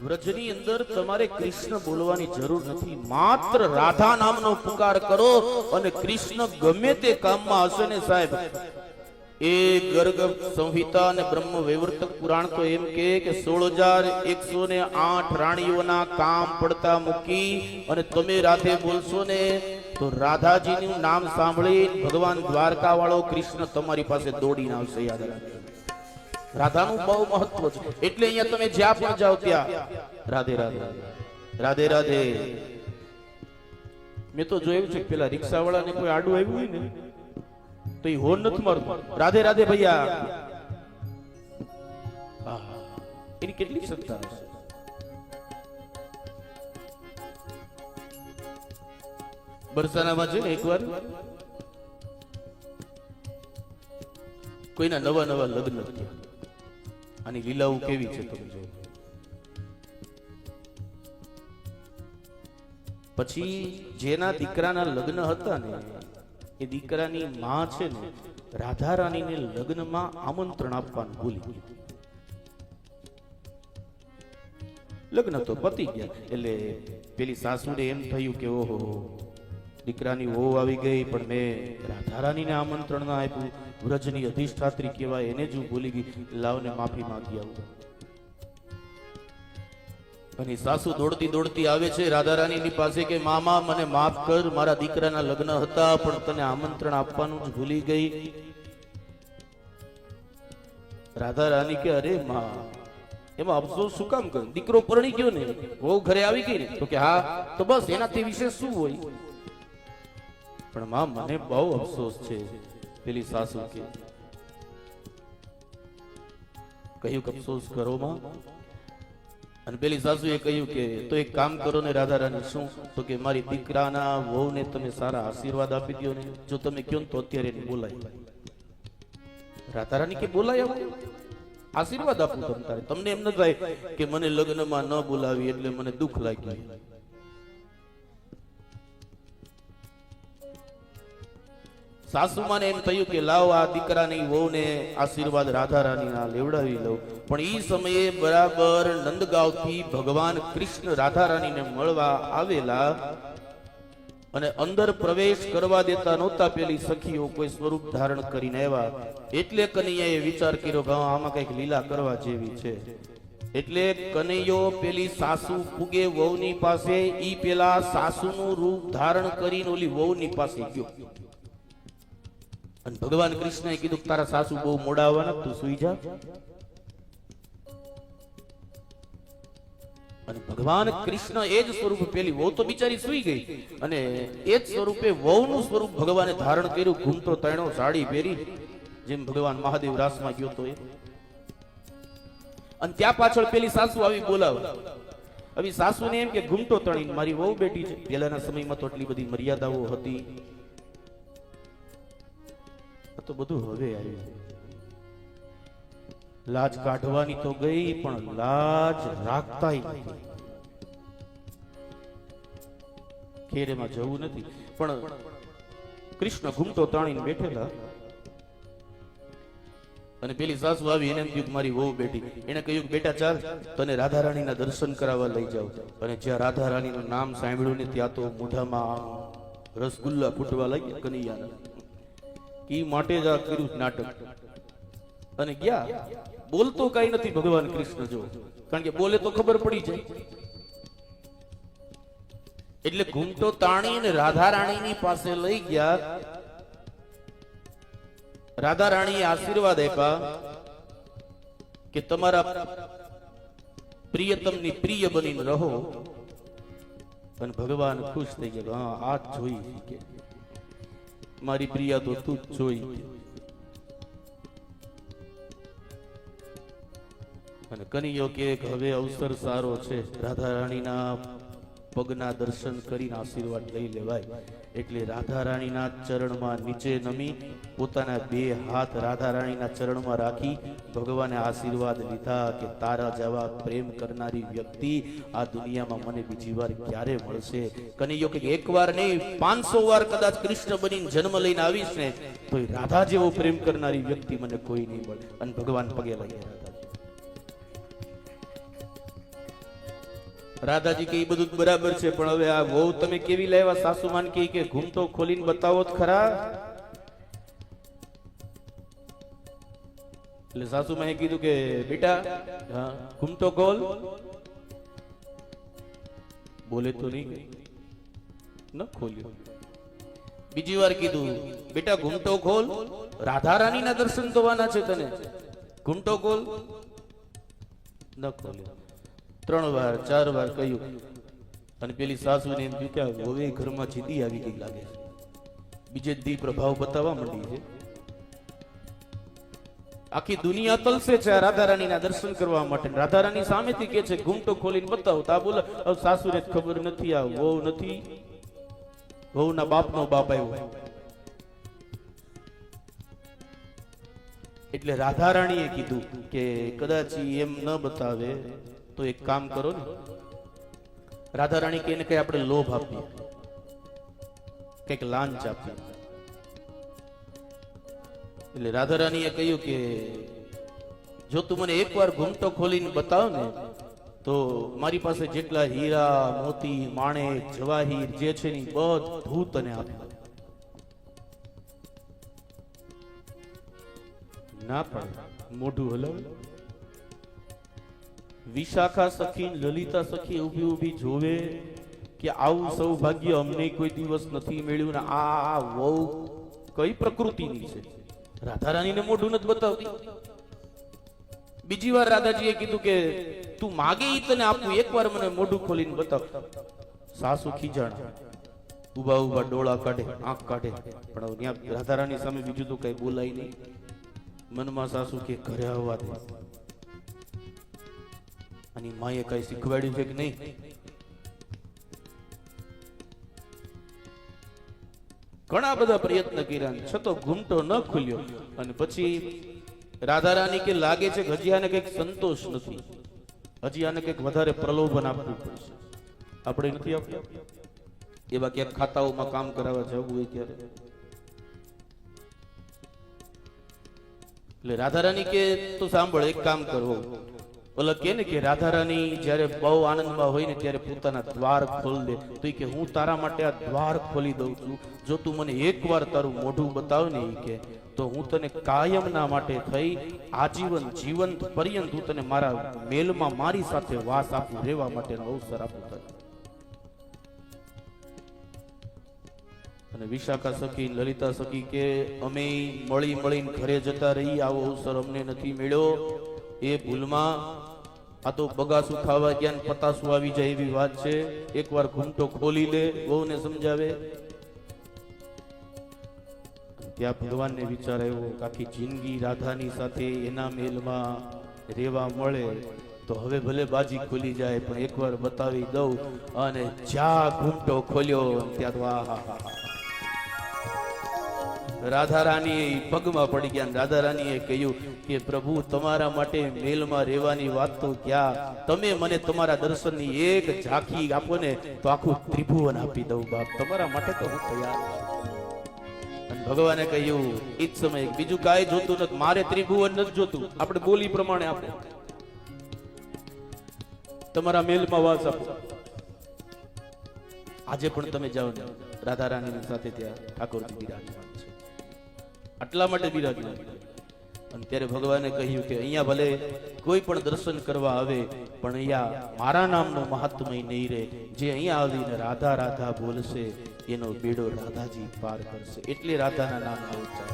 વ્રજની અંદર તમારે કૃષ્ણ બોલવાની જરૂર નથી, માત્ર રાધા નામનો પુકાર કરો અને કૃષ્ણ ગમે તે કામમાં હશે ને સાહેબ. એ ગર્ગ સંહિતા અને બ્રહ્મ વૈવર્તક પુરાણ તો એમ કે 16,108 રાણીઓના કામ પડતા મૂકી અને તમે રાધે બોલશો ને તો રાધાજીનું નામ સાંભળી ભગવાન દ્વારકા વાળો કૃષ્ણ તમારી પાસે દોડીને આવશે. યાદ રાખજો, રાધાનું બહુ મહત્વ છે. એટલે અહીંયા તમે જ્યાં પણ જાઓ ત્યાં રાધે રાધે રાધે રાધે. મેં તો જોયું છે પેલા રિક્ષા વાળાને કોઈ આડું આવ્યું હોય ને તો એ હોર્ન નથી મારતો, રાધે રાધે ભૈયા. એની કેટલી સત્તા હશે. બરસાનામાં છે ને એકવાર કોઈના નવા નવા લગ્ન થયા. આની લીલાઓ કેવી છે તમે જો. પછી જેના દીકરાના લગ્ન હતા ને એ દીકરાની માં છે ને રાધા રાણીને લગ્નમાં આમંત્રણ આપવાનું ભૂલી ગઈ. લગ્ન તો પતી ગયા એટલે પેલી સાસુને એમ થયું કે ઓહો દીકરાની વહુ આવી ગઈ પણ મેં રાધા રાણીને આમંત્રણ ના આપ્યું. વ્રજની અધિષ્ઠાત્રી કહેવાય એને જ હું ભૂલી ગઈ, લાવને માફી માંગી આવું. અને સાસુ દોડતી દોડતી આવે છે રાધા રાણીની પાસે કે મામા મને માફ કર, મારા દીકરાના લગ્ન હતા પણ તને આમંત્રણ આપવાનું જ ભૂલી ગઈ. રાધા રાણી કે અરે માં એમાં અફસોસ શું કામ કર, દીકરો પરણી ગયો ને, વહુ ઘરે આવી ગઈ ને. તો કે હા તો બસ એનાથી વિશે શું હોય. પણ માં મને બહુ અફસોસ છે. પેલી સાસુ કે કહ્યું કે અફસોસ કરો માં. અને પેલી સાસુએ કહ્યું કે તો એક કામ કરો ને રાધા રાણી. શું? તો કે મારી દીકરાના વહુને તમે સારા આશીર્વાદ આપી દો ને, જો તમે કયો ને તો અત્યારે એને બોલાય. રાધા રાણી કે બોલાય આશીર્વાદ આપું તમે તારે. તમને એમ ન થાય કે મને લગ્નમાં ન બોલાવી એટલે મને દુઃખ લાગ્યું. સાસુમાને એમ થયું કે લાવ આ દીકરાની વહુને આશીર્વાદ રાધા રાણીના લેવડાવી લઉં. પણ એ સમયે બરાબર નંદગાંવથી ભગવાન કૃષ્ણ રાધા રાણીને મળવા આવેલા અને અંદર પ્રવેશ કરવા દેતા નહોતા. પેલી સખીઓ કોઈ સ્વરૂપ ધારણ કરીને આવ્યા. એટલે કનૈયાએ વિચાર કર્યો કે આમાં કઈક લીલા કરવા જેવી છે. એટલે કનૈયો પેલી સાસુ ફૂગે વહુની પાસે, ઈ પેલા સાસુનું રૂપ ધારણ કરીને ઓલી વહુની પાસે ગયો. અને ભગવાન કૃષ્ણએ કીધું તારા સાસુ બહુ મોડા આવવાના, તું સુઈ જા. અને ભગવાન કૃષ્ણ એ જ સ્વરૂપ, પેલી વહુ તો બિચારી સુઈ ગઈ અને એ જ સ્વરૂપે વહુનું સ્વરૂપ ભગવાને ધારણ કર્યું. ઘૂમતો તણો સાડી પહેરી જેમ ભગવાન મહાદેવ રાસમાં ગયો તો એ. અને ત્યાં પાછળ પેલી સાસુ આવી બોલાવ. હવે સાસુને એમ કે ઘૂમતો તણી મારી વહુ બેઠી છે. પહેલાના સમયમાં તો એટલી બધી મર્યાદાઓ હતી, તો બધું હવે આવ્યું. લાજ કાઢવાની તો ગઈ પણ લાજ રાખતા નથી. ખેરેમાં જવું નથી પણ કૃષ્ણ ઘૂમતો તાણીને બેઠેલા. અને પેલી સાસુ આવી એને એમ કીધું મારી વહુ બેઠી. એને કહ્યું બેટા ચાલ તને રાધા રાણીના દર્શન કરાવવા લઈ જાવ. અને જ્યાં રાધા રાણીનું નામ સાંભળ્યું ને ત્યાં તો મોઢામાં રસગુલ્લા ફૂટવા લાગ્યા કનૈયાના. ઈ માટે જ આ કર્યું નાટક. અને ગયા બોલતો કઈ નથી ભગવાન કૃષ્ણ જો, કારણ કે બોલે તો ખબર પડી જાય. એટલે ઘૂમતો તાણી અને રાધા રાણીની પાસે લઈ ગયા. રાધા રાણીએ આશીર્વાદ આપ્યા કે તમારા પ્રિયતમની પ્રિય બનીને રહો. અને ભગવાન ખુશ થઈ ગયા. હા આ જોઈ કે મારી પ્રિયા તો તું જ જોઈ. અને કનૈયો કે હવે અવસર સારો છે, રાધા રાણીના પગના દર્શન કરીને આશીર્વાદ લઈ લેવાય. એટલે રાધા રાણીના ચરણમાં નીચે નમી પોતાના બે હાથ રાધા રાણીના ચરણમાં રાખી ભગવાને આશીર્વાદ લીધા કે તારા જેવા પ્રેમ કરનારી વ્યક્તિ આ દુનિયામાં મને બીજી વાર ક્યારે મળશે. કનૈયો કે એક વાર નહીં 500 વાર કદાચ કૃષ્ણ બનીને જન્મ લઈને આવીશ ને તો રાધા જેવો પ્રેમ કરનારી વ્યક્તિ મને કોઈ નહીં મળે. અને ભગવાન પગે લાગ્યા. રાધાજી કે ઈ બધું જ બરાબર છે, પણ હવે આ વહુ તમે કેવી લાવ્યા? સાસુમાન કે ઘૂમટો ખોલીને બતાવો જ ખરા. એટલે સાસુમાએ કીધું કે બેટા હા ઘૂમટો ખોલ. બોલે તો નહીં, ન ખોલ્યો. બીજી વાર કીધું બેટા ઘૂમટો ખોલ, રાધા રાણીના દર્શન થવાના છે તને, ઘૂમટો ખોલ. ન ખોલ્યો. 3 વાર 4 વાર કહ્યું અને પેલી સાસુને એમ થયું કે હવે ઘરમાં જીદી આવી ગઈ લાગે છે, બીજે દી પ્રભાવ બતાવવા માંડી છે. આખી દુનિયા તલસે છે રાધા રાણીના દર્શન કરવા માટે. રાધા રાણી સામેથી કે છે ઘૂમટો ખોલીને બતાવો. તા બોલે સાસુને ખબર નથી, આ વહુ નથી, વહુના બાપનો બાપ આવ્યો. એટલે રાધા રાણીએ કીધું કે કદાચ એમ ન બતાવે તો એક કામ કરો ને. રાધા રાણી કે એને કઈ આપણે લોભ આપીએ, કઈક લાંચ આપીએ. એટલે રાધા રાણીએ કહ્યું કે જો તું મને એકવાર ઘૂમટો ખોલીને બતાવ ને તો મારી પાસે જેટલા હીરા મોતી માણેક જવાહીર જે છે ને બધું તને આપ્યું. ના પડે, મોઢું હલાવે. વિશાખા સખી લલિતા સખી ઊભી ઊભી જોવે કે આવું સૌભાગ્ય અમને કોઈ દિવસ નથી મળ્યું ને આ વહુ કઈ પ્રકૃતિની છે. રાધા રાણીને મોઢું નથી બતાવતી. બીજી વાર રાધાજીએ કીધું કે તું માગે ઈ તને આપું, એકવાર મને મોઢું ખોલીને બતાવ. સાસુ ખીજાણ, ઉભા ઉભા ડોળા કાઢે, આંખ કાઢે, પણ ત્યાં રાધા રાણી સામે બીજું તો કઈ બોલાય નહીં. મનમાં સાસુ કે ઘરે આવવા દે. અને માએ કઈ શીખવાડ્યું છે કે નહીં? ઘણા બધા પ્રયત્ન કર્યા છતાં ઘૂમટો ન ખુલ્યો. અને પછી રાધા રાણી કે લાગે છે કે હજી આને કઈક સંતોષ નથી, હજી આને કઈક વધારે પ્રલોભન આપવું પડશે. આપણે નથી આપ્યું. એવા ક્યાંક ખાતાઓમાં કામ કરાવવા જવું હોય ત્યારે. એટલે રાધા રાણી કે તું સાંભળ, એક કામ કરો. ઓલા કે ને કે રાધા રાણી જયારે બહુ આનંદમાં હોય ને ત્યારે પોતાના દ્વાર ખોલ દે. તો કે હું તારા માટે આ દ્વાર ખોલી દઉં છું, જો તું મને એકવાર તારું મોઢું બતાવ ને કે તો હું તને કાયમના માટે થઈ આજીવન જીવંત પર્યંત હું તને મારા મેલમાં મારી સાથે વાસ આપું, રહેવા માટેનો અવસર આપું તને. અને વિશાખા સખી લલિતા સખી કે અમે મળી મળીને ઘરે જતા રહી, આવો અવસર અમને નથી મળ્યો. એ ભૂલમાં આ તો બગાસું ખાવા ગયા ને પતાસું આવી જાય એવી વાત છે. એકવાર ઘૂમટો ખોલી લે, વહુને સમજાવે. ત્યાં ભગવાનને વિચાર આવ્યો કે આખી જિંદગી રાધાની સાથે એના મેલમાં રહેવા મળે તો હવે ભલે બાજી ખુલી જાય પણ એકવાર બતાવી દઉં. અને જ્યાં ઘૂમટો ખોલ્યો ત્યાં તો આહા, રાધા રાણી પગમાં પડી ગયા. રાધા રાણીએ કહ્યું કે પ્રભુ તમારા માટે મેલમાં રહેવાની વાત તો ક્યાં, તમે મને તમારા દર્શનની એક ઝાંખી આપો ને તો આખું ત્રિભુવન આપી દઉં બાપ, તમારા માટે તો હું તૈયાર છું. અને ભગવાને કહ્યું એ જ સમયે બીજું કાંઈ જોતું નથી, મારે ત્રિભુવન નથી જોતું, આપણે બોલી પ્રમાણે આપો, તમારા મેલમાં વાસ આપો. આજે પણ તમે જાઓ ને રાધા રાણીની સાથે ત્યાં ઠાકોરજી બિરાજમાન છે, આટલા માટે બિરાજમાન. અને ત્યારે ભગવાને કહ્યું કે અહીંયા ભલે કોઈ પણ દર્શન કરવા આવે પણ અહીંયા મારા નામનો મહાત્મય નહીં રહે. જે અહીંયા આવીને રાધા રાધા બોલશે એનો બેડો રાધાજી પાર કરશે. એટલે રાધાના નામનો ઉચ્ચાર.